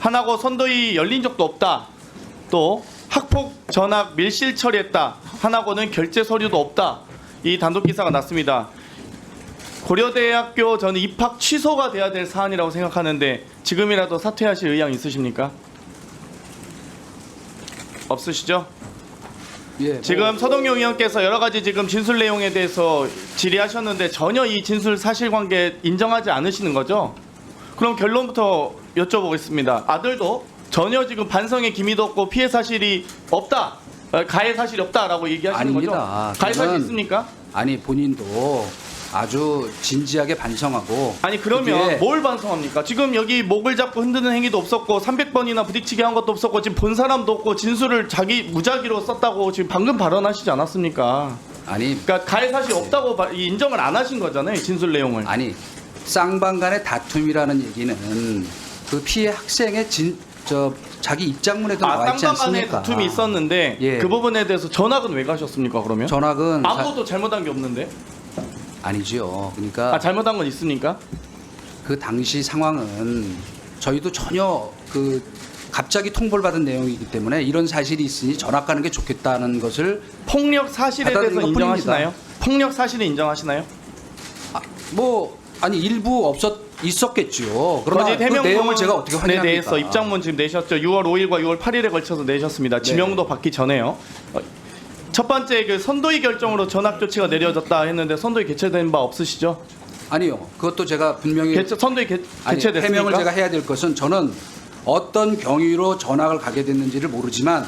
하나고 선도위 열린 적도 없다. 또 학폭 전학 밀실 처리했다. 하나고는 결제 서류도 없다. 이 단독 기사가 났습니다. 고려대학교 저는 입학 취소가 돼야 될 사안이라고 생각하는데 지금이라도 사퇴하실 의향 있으십니까? 없으시죠? 예. 지금 서동용 의원께서 여러 가지 지금 진술 내용에 대해서 질의하셨는데 전혀 이 진술 사실관계 인정하지 않으시는 거죠? 그럼 결론부터 여쭤보겠습니다. 아들도 전혀 지금 반성의 기미도 없고 피해 사실이 없다, 가해 사실이 없다라고 얘기하시는 아닙니다. 거죠? 가해 사실 그건 있습니까? 아니 본인도 아주 진지하게 반성하고. 아니 그러면 그게 뭘 반성합니까? 지금 여기 목을 잡고 흔드는 행위도 없었고 300번이나 부딪히게 한 것도 없었고 지금 본 사람도 없고 진술을 자기 무작위로 썼다고 지금 방금 발언하시지 않았습니까? 아니 그러니까 가해 사실 없다고 인정을 안 하신 거잖아요, 진술 내용을. 아니 쌍방간의 다툼이라는 얘기는 그 피해 학생의 자기 입장문에도 나와 있지 쌍방간의 않습니까? 다툼이 있었는데 예. 그 부분에 대해서 전학은 왜 가셨습니까? 그러면 전학은 아무것도 잘못한 게 없는데. 아니죠. 그러니까 잘못한 건 있습니까? 그 당시 상황은 저희도 전혀 갑자기 통보를 받은 내용이기 때문에 이런 사실이 있으니 전학 가는 게 좋겠다는 것을 폭력 사실에 대해서 받아들인 인정하시나요? 것뿐입니다. 폭력 사실을 인정하시나요? 일부 있었겠죠. 그러나 거짓 그 해명문에 내용을 제가 어떻게 확인합니까? 대해서 입장문 지금 내셨죠. 6월 5일과 6월 8일에 걸쳐서 내셨습니다. 지명도 받기 전에요. 첫 번째 그 선도위 결정으로 전학 조치가 내려졌다 했는데 선도위 개최된 바 없으시죠? 아니요. 그것도 제가 분명히 선도위 아니, 개최됐습니까? 해명을 제가 해야 될 것은 저는 어떤 경위로 전학을 가게 됐는지를 모르지만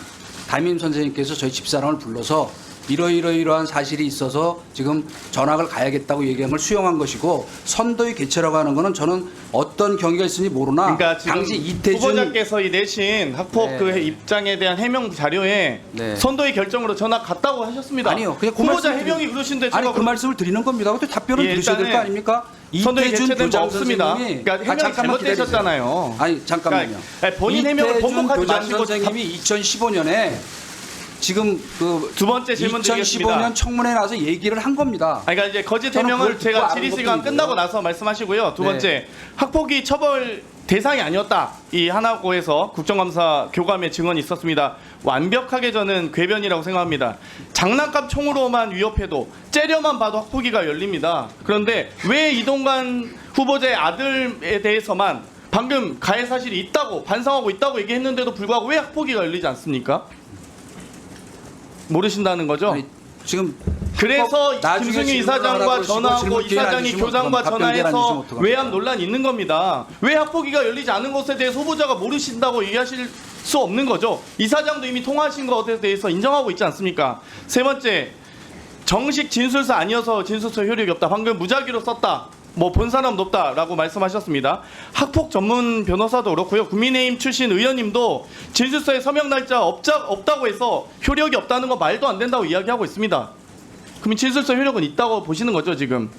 담임 선생님께서 저희 집사람을 불러서 이러이러한 사실이 있어서 지금 전학을 가야겠다고 얘기한 걸 수용한 것이고 선도위 개최라고 하는 거는 저는 어떤 경위가 있으니 모르나 그러니까 지금 당시 이태준 후보자께서 이 내신 학폭 네. 그 입장에 대한 해명 자료에 네. 선도위 결정으로 전학 갔다고 하셨습니다. 아니요. 그냥 그 후보자 말씀을 해명이 그러신데 제가 아니 그 말씀을 드리는 겁니다. 근데 답변을 예, 드리셔야 될 거 일단은 아닙니까? 선도위 이태준 개최된 바 교장 없습니다. 선생님이 그러니까 해명이 잘못되셨잖아요. 아니 잠깐만요. 그러니까 본인 해명을 이태준 번복하지 교장 마시고 선생님이 2015년에 지금 두 번째 질문 드리겠습니다. 2015년 청문회 나서 얘기를 한 겁니다. 그러니까 이제 거짓 저는 해명을 그걸 제가 듣고 질의 아는 시간 것뿐이고요. 끝나고 나서 말씀하시고요. 두 네. 번째, 학폭이 처벌 대상이 아니었다. 이 하나고에서 국정감사 교감의 증언이 있었습니다. 완벽하게 저는 궤변이라고 생각합니다. 장난감 총으로만 위협해도 째려만 봐도 학폭위가 열립니다. 그런데 왜 이동관 후보자의 아들에 대해서만 방금 가해 사실이 있다고 반성하고 있다고 얘기했는데도 불구하고 왜 학폭위가 열리지 않습니까? 모르신다는 거죠? 아니, 지금 그래서 나중에 김승유 질문을 이사장과 하라고 전화하고 질문 기회를 안 이사장이 주시면 교장과 어떡합니까? 답변 기회를 안 전화해서 주시면 어떡합니까? 외압 논란이 있는 겁니다. 왜 학폭위가 열리지 않은 것에 대해서 후보자가 모르신다고 얘기하실 수 없는 거죠. 이사장도 이미 통화하신 것에 대해서 인정하고 있지 않습니까? 세 번째, 정식 진술서 아니어서 진술서 효력이 없다. 방금 무작위로 썼다. 뭐 본 사람 높다라고 말씀하셨습니다. 학폭 전문 변호사도 그렇고요. 국민의힘 출신 의원님도 진술서에 서명 날짜 없다고 해서 효력이 없다는 거 말도 안 된다고 이야기하고 있습니다. 그럼 진술서 효력은 있다고 보시는 거죠, 지금?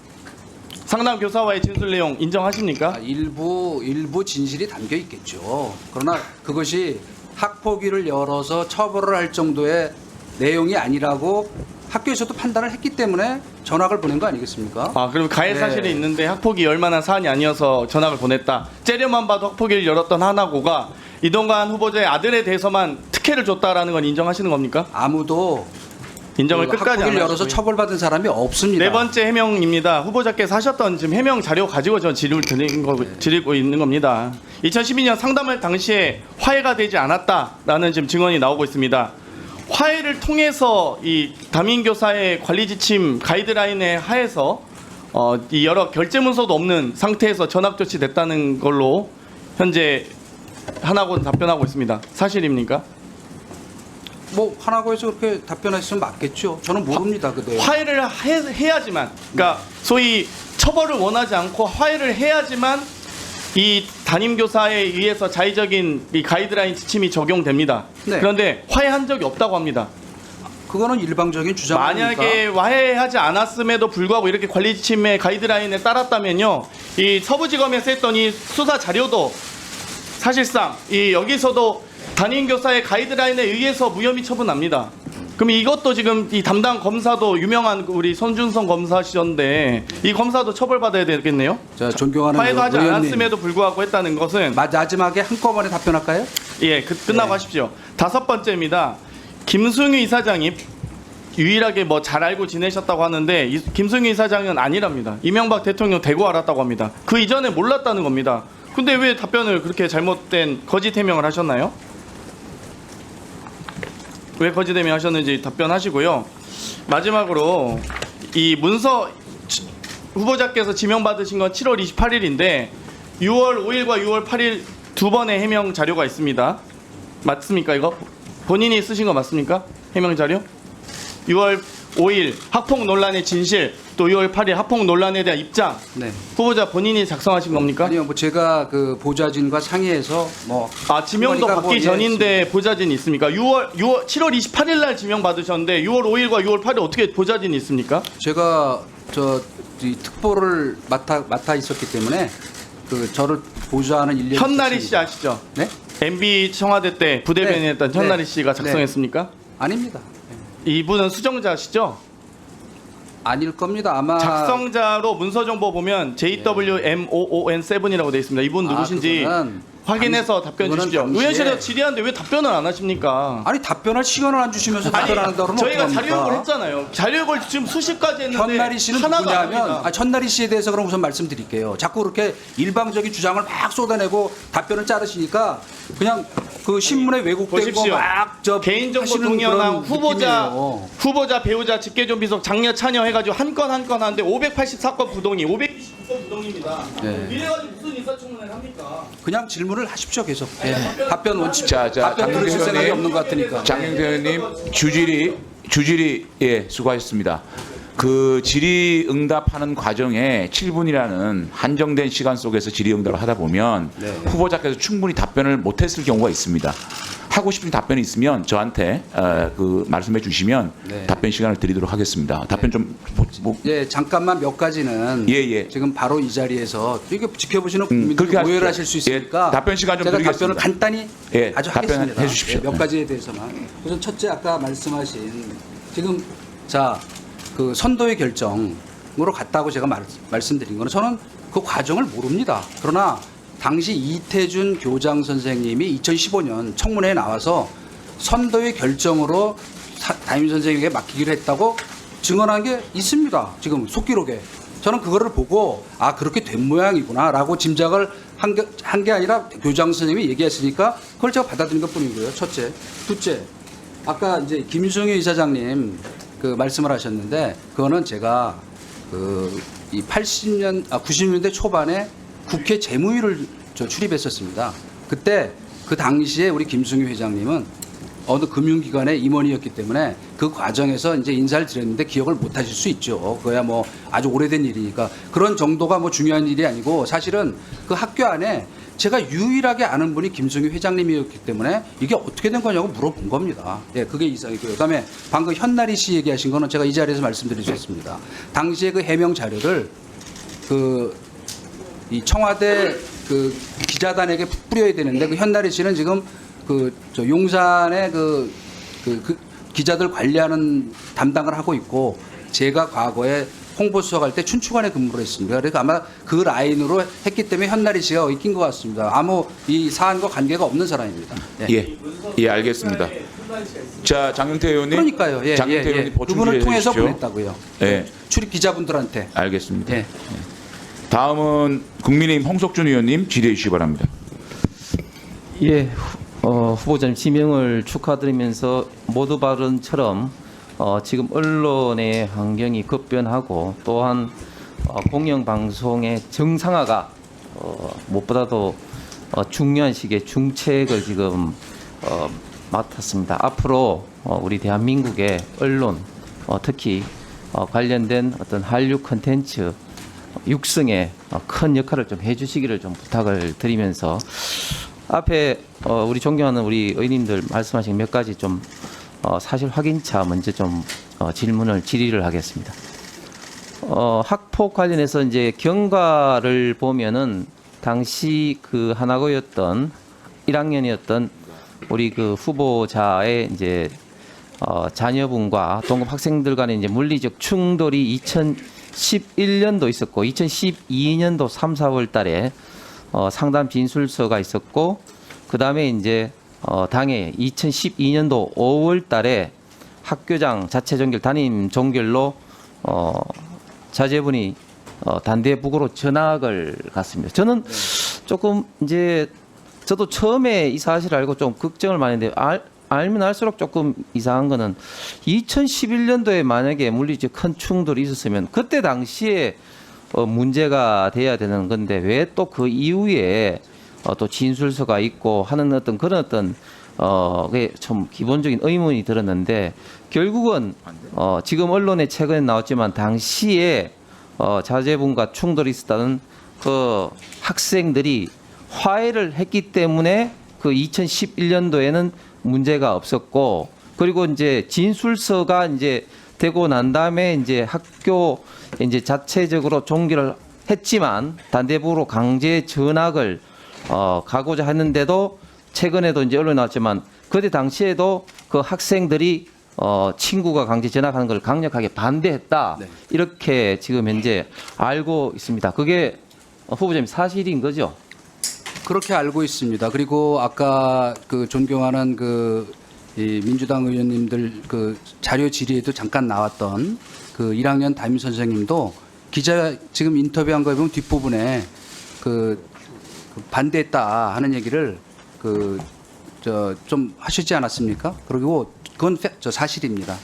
상담 교사와의 진술 내용 인정하십니까? 일부 진실이 담겨 있겠죠. 그러나 그것이 학폭위를 열어서 처벌을 할 정도의 내용이 아니라고 학교에서도 판단을 했기 때문에 전학을 보낸 거 아니겠습니까? 아, 그럼 가해 네. 사실이 있는데 학폭이 열만한 사안이 아니어서 전학을 보냈다. 째려만 봐도 학폭위를 열었던 하나고가 이동관 후보자의 아들에 대해서만 특혜를 줬다라는 건 인정하시는 겁니까? 아무도 인정을 그 끝까지 안 학폭위를 열어서 하시고요. 처벌받은 사람이 없습니다. 네 번째 해명입니다. 후보자께서 하셨던 지금 해명 자료 가지고 저 드리고 있는 겁니다. 2012년 상담할 당시에 화해가 되지 않았다라는 지금 증언이 나오고 있습니다. 화해를 통해서 이 담임 교사의 관리 지침 가이드라인에 하에서 이 여러 결제 문서도 없는 상태에서 전학 조치됐다는 걸로 현재 하나고는 답변하고 있습니다. 사실입니까? 뭐 하나고에서 그렇게 답변했으면 맞겠죠. 저는 모릅니다. 그대로. 화해를 해야지만, 그러니까 소위 처벌을 원하지 않고 화해를 해야지만 이 담임 교사에 의해서 자의적인 이 가이드라인 지침이 적용됩니다. 네. 그런데 화해한 적이 없다고 합니다. 그거는 일방적인 주장 아닙니까? 만약에 화해하지 않았음에도 불구하고 이렇게 관리 지침의 가이드라인에 따랐다면요, 이 서부지검에서 했던 이 수사 자료도 사실상 이 여기서도 담임 교사의 가이드라인에 의해서 무혐의 처분합니다. 그럼 이것도 지금 이 담당 검사도 유명한 우리 손준성 검사시던데 이 검사도 처벌받아야 되겠네요. 자, 존경하는 화해도 하지 의원님. 않았음에도 불구하고 했다는 것은 마지막에 한꺼번에 답변할까요? 예, 끝나고 네. 하십시오. 다섯 번째입니다. 김승유 이사장이 유일하게 뭐 잘 알고 지내셨다고 하는데 김승유 이사장은 아니랍니다. 이명박 대통령 대고 알았다고 합니다. 그 이전에 몰랐다는 겁니다. 근데 왜 답변을 그렇게 잘못된 거짓 해명을 하셨나요? 왜 거짓 해명하셨는지 답변하시고요. 마지막으로 이 문서 후보자께서 지명받으신 건 7월 28일인데 6월 5일과 6월 8일 두 번의 해명 자료가 있습니다. 맞습니까 이거? 본인이 쓰신 거 맞습니까? 해명 자료? 6월 5일 학폭 논란의 진실, 또 6월 8일 학폭 논란에 대한 입장. 네. 후보자 본인이 작성하신 겁니까? 아니요, 뭐 제가 그 보좌진과 상의해서 뭐 아, 지명도 그러니까 받기 뭐, 전인데 보좌진이 있습니까? 7월 28일 날 지명 받으셨는데 6월 5일과 6월 8일 어떻게 보좌진이 있습니까? 제가 이 특보를 맡아 있었기 때문에 그 저를 보좌하는 인력 현나리 씨 아시죠? 네? MB 청와대 때 부대변인했던 네. 현나리 네. 씨가 작성했습니까? 아닙니다. 이분은 수정자시죠? 아닐 겁니다. 아마 작성자로 문서 정보 보면 JWMOON7이라고 되어 있습니다. 이분 누구신지 그거는 확인해서 답변 그거는 주십시오. 당시에- 의원실에서 질의하는데 왜 답변을 안 하십니까? 아니 답변할 시간을 안 주시면서 답변한다고 그러면 저희가 어떡합니까? 자료 요구를 했잖아요. 자료 요구를 지금 수십 가지 했는데 현나리 씨는 하나도 안 누구냐면 합니다. 현나리 씨에 대해서 그럼 우선 말씀드릴게요. 자꾸 그렇게 일방적인 주장을 막 쏟아내고 답변을 자르시니까 그냥 그 신문에 왜곡된 보십시오. 거막저 개인정보 동의연합 후보자 배우자 직계존 비속 장려 찬여 해가지고 한 건 하는데 584건 부동의 529건 부동입니다. 네. 이래가지고 무슨 인사청문회를 합니까? 그냥 질문을 하십시오 계속. 예. 답변 원칙. 자, 답변 들으실 장경태 생각이 의원님. 없는 것 같으니까. 장경태 의원님 주질이 예 수고하셨습니다. 그 질의응답하는 과정에 7분이라는 한정된 시간 속에서 질의응답을 하다 보면 네. 후보자께서 충분히 답변을 못했을 경우가 있습니다. 하고 싶은 답변이 있으면 저한테 그 말씀해 주시면 네. 답변 시간을 드리도록 하겠습니다. 답변 좀 예, 잠깐만 몇 가지는 예. 지금 바로 이 자리에서 이게 지켜보시는 국민들이 그렇게 하십시오. 오해를 하실 수 있으니까 예, 답변 시간 좀 제가 드리겠습니다. 답변을 간단히 예, 아주 답변해 하겠습니다. 주십시오. 예, 몇 가지에 대해서만. 우선 첫째 아까 말씀하신 지금 그 선도의 결정으로 갔다고 제가 말씀드린 거는 저는 그 과정을 모릅니다. 그러나 당시 이태준 교장 선생님이 2015년 청문회에 나와서 선도의 결정으로 담임 선생님에게 맡기기로 했다고 증언한 게 있습니다. 지금 속기록에. 저는 그거를 보고 아 그렇게 된 모양이구나라고 짐작을 한 게 아니라 교장 선생님이 얘기했으니까 그걸 제가 받아들인 것뿐이고요. 첫째, 둘째, 아까 이제 김성효 이사장님 그 말씀을 하셨는데 그거는 제가 이 90년대 초반에 국회 재무위를 출입했었습니다. 그때 그 당시에 우리 김승유 회장님은 어느 금융기관의 임원이었기 때문에 그 과정에서 이제 인사를 드렸는데 기억을 못 하실 수 있죠. 그거야 뭐 아주 오래된 일이니까 그런 정도가 뭐 중요한 일이 아니고 사실은 그 학교 안에 제가 유일하게 아는 분이 김승유 회장님이었기 때문에 이게 어떻게 된 거냐고 물어본 겁니다. 예, 그게 이상이고요. 그다음에 방금 현나리 씨 얘기하신 거는 제가 이 자리에서 말씀드리겠습니다. 당시에 그 해명 자료를 이 청와대 그 기자단에게 뿌려야 되는데 그 현나리 씨는 지금 저 용산의 그 기자들 관리하는 담당을 하고 있고 제가 과거에 홍보수석 할 때 춘추관에 근무를 했습니다. 그래서 아마 그 라인으로 했기 때문에 현나리 씨가 여기 낀 것 같습니다. 아무 이 사안과 관계가 없는 사람입니다. 예, 알겠습니다. 자, 장영태 의원님. 그러니까요. 예, 장영태 의원님 보충 그분을 통해서 주십시오. 보냈다고요. 예. 출입 기자분들한테. 알겠습니다. 예. 다음은 국민의힘 홍석준 의원님 질의해 주시기 바랍니다. 예, 후보자님 지명을 축하드리면서 모두 발언처럼 지금 언론의 환경이 급변하고 또한 공영방송의 정상화가 무엇보다도 중요한 시기에 중책을 지금 맡았습니다. 앞으로 우리 대한민국의 언론 특히 관련된 어떤 한류 콘텐츠 육성에 큰 역할을 좀 해주시기를 좀 부탁을 드리면서 앞에 우리 존경하는 우리 의원님들 말씀하신 몇 가지 좀 사실 확인차 먼저 좀 질의를 하겠습니다. 학폭 관련해서 이제 경과를 보면은 당시 그 하나고였던 1학년이었던 우리 그 후보자의 이제 자녀분과 동급 학생들 간의 이제 물리적 충돌이 2011년도 있었고 2012년도 3, 4월 달에 상담 진술서가 있었고 그다음에 이제 당해 2012년도 5월 달에 학교장 자체 종결 담임 종결로 자제분이 단대북으로 전학을 갔습니다. 저는 조금 이제 저도 처음에 이 사실을 알고 좀 걱정을 많이 했는데 알면 알수록 조금 이상한 거는 2011년도에 만약에 물리적 큰 충돌이 있었으면 그때 당시에 문제가 돼야 되는 건데 왜 또 그 이후에 또 진술서가 있고 하는 어떤 그런 어떤 그게 좀 기본적인 의문이 들었는데 결국은 지금 언론에 최근에 나왔지만 당시에 자제분과 충돌이 있었다는 그 학생들이 화해를 했기 때문에 그 2011년도에는 문제가 없었고 그리고 이제 진술서가 이제 되고 난 다음에 이제 학교 이제 자체적으로 종결을 했지만 단대북으로 강제 전학을 가고자 했는데도 최근에도 이제 언론에 나왔지만 그때 당시에도 그 학생들이 친구가 강제 전학하는 걸 강력하게 반대했다. 네. 이렇게 지금 현재 알고 있습니다. 그게 후보자님 사실인 거죠? 그렇게 알고 있습니다. 그리고 아까 그 존경하는 이 민주당 의원님들 그 자료 질의에도 잠깐 나왔던 그 1학년 담임 선생님도 기자 지금 인터뷰한 거에 보면 뒷부분에 반대했다 하는 얘기를 좀 하시지 않았습니까? 그리고 그건 사실입니다.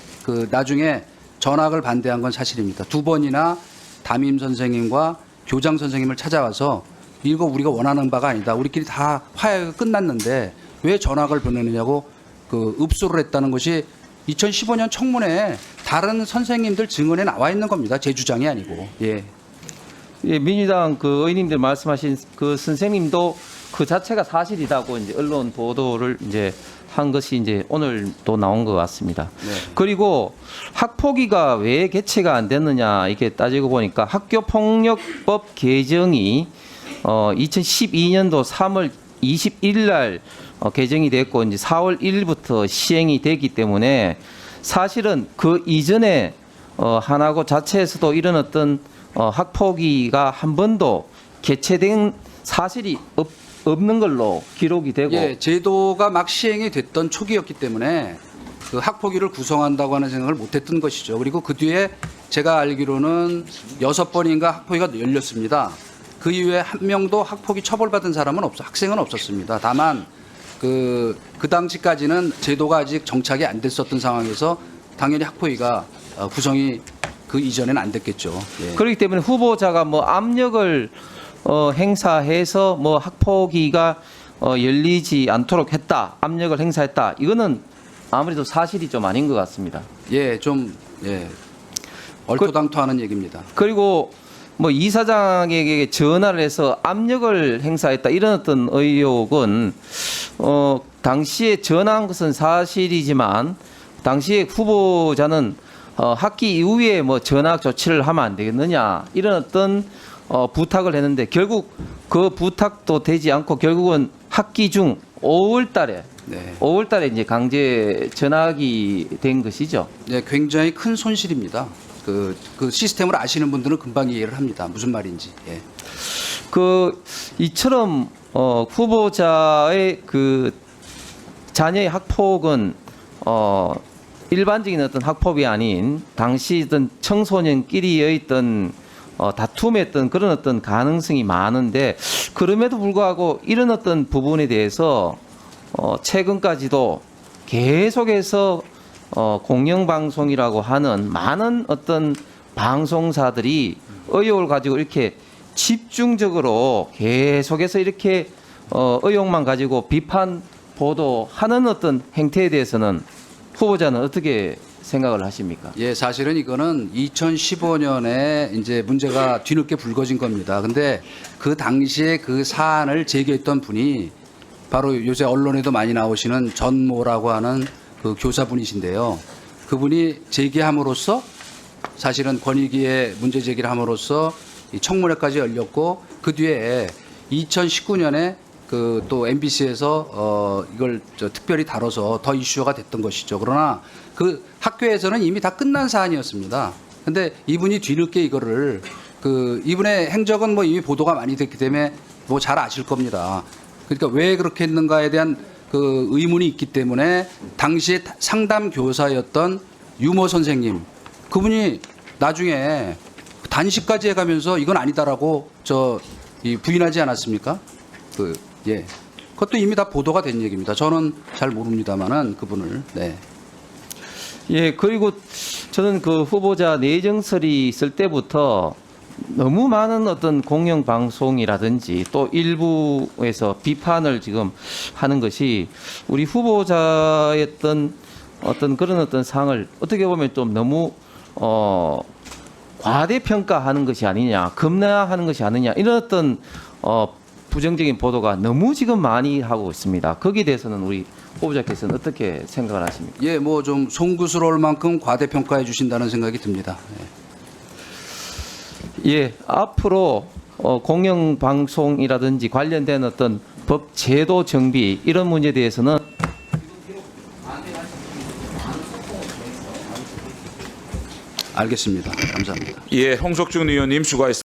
나중에 전학을 반대한 건 사실입니다. 2번이나 담임 선생님과 교장 선생님을 찾아와서 이거 우리가 원하는 바가 아니다. 우리끼리 다 화해가 끝났는데 왜 전학을 보내느냐고 읍소를 했다는 것이 2015년 청문회에 다른 선생님들 증언에 나와 있는 겁니다. 제 주장이 아니고. 예. 예, 민주당 그 의원님들 말씀하신 그 선생님도 그 자체가 사실이라고 이제 언론 보도를 이제 한 것이 이제 오늘 또 나온 것 같습니다. 네. 그리고 학폭위가 왜 개최가 안 됐느냐 이렇게 따지고 보니까 학교폭력법 개정이 2012년도 3월 21일 날 개정이 됐고 이제 4월 1일부터 시행이 됐기 때문에 사실은 그 이전에 하나고 자체에서도 이런 어떤 학폭위가 한 번도 개최된 사실이 없는 걸로 기록이 되고 예, 제도가 막 시행이 됐던 초기였기 때문에 그 학폭위를 구성한다고 하는 생각을 못했던 것이죠. 그리고 그 뒤에 제가 알기로는 6번인가 학폭위가 열렸습니다. 그 이후에 한 명도 학폭위 처벌받은 사람은 학생은 없었습니다. 다만 그 당시까지는 제도가 아직 정착이 안 됐었던 상황에서 당연히 학폭위가 구성이 그 이전에는 안 됐겠죠. 예. 그렇기 때문에 후보자가 뭐 압력을 행사해서 뭐 학폭위가 열리지 않도록 했다, 압력을 행사했다. 이거는 아무래도 사실이 좀 아닌 것 같습니다. 예, 좀 얼토당토하는 얘기입니다. 그리고 뭐 이사장에게 전화를 해서 압력을 행사했다 이런 어떤 의혹은 당시에 전화한 것은 사실이지만 당시에 후보자는 학기 이후에 뭐 전학 조치를 하면 안 되겠느냐 이런 어떤 부탁을 했는데 결국 그 부탁도 되지 않고 결국은 학기 중 5월달에 네. 5월달에 이제 강제 전학이 된 것이죠. 네, 굉장히 큰 손실입니다. 그 시스템을 아시는 분들은 금방 이해를 합니다. 무슨 말인지. 예. 이처럼 후보자의 그 자녀의 학폭은 일반적인 어떤 학폭이 아닌 당시 어떤 청소년끼리의 어떤 다툼의 어떤 그런 어떤 가능성이 많은데 그럼에도 불구하고 이런 어떤 부분에 대해서 최근까지도 계속해서 공영방송이라고 하는 많은 어떤 방송사들이 의혹을 가지고 이렇게 집중적으로 계속해서 이렇게 의혹만 가지고 비판 보도하는 어떤 행태에 대해서는 후보자는 어떻게 생각을 하십니까? 예, 사실은 이거는 2015년에 이제 문제가 뒤늦게 불거진 겁니다. 근데 그 당시에 그 사안을 제기했던 분이 바로 요새 언론에도 많이 나오시는 전모라고 하는 그 교사분이신데요. 그분이 제기함으로써 사실은 권익위에 문제 제기를 함으로써 이 청문회까지 열렸고 그 뒤에 2019년에 그 또 MBC에서 이걸 특별히 다뤄서 더 이슈가 됐던 것이죠. 그러나 그 학교에서는 이미 다 끝난 사안이었습니다. 근데 이분이 뒤늦게 이거를 이분의 행적은 뭐 이미 보도가 많이 됐기 때문에 뭐 잘 아실 겁니다. 그러니까 왜 그렇게 했는가에 대한 그 의문이 있기 때문에 당시에 상담 교사였던 유모 선생님 그분이 나중에 단식까지 해가면서 이건 아니다라고 부인하지 않았습니까? 예. 그것도 이미 다 보도가 된 얘기입니다. 저는 잘 모릅니다만은 그분을. 네. 예, 그리고 저는 그 후보자 내정설이 있을 때부터 너무 많은 어떤 공영방송이라든지 또 일부에서 비판을 지금 하는 것이 우리 후보자의 어떤 그런 어떤 상을 어떻게 보면 좀 너무 과대평가하는 것이 아니냐, 급락하는 것이 아니냐 이런 어떤 부정적인 보도가 너무 지금 많이 하고 있습니다. 거기에 대해서는 우리 후보자께서는 어떻게 생각을 하십니까? 예, 뭐 좀 송구스러울 만큼 과대평가해 주신다는 생각이 듭니다. 예, 앞으로 공영방송이라든지 관련된 어떤 법 제도 정비 이런 문제에 대해서는 알겠습니다. 감사합니다. 예, 홍석준 의원님 수고하셨습니다.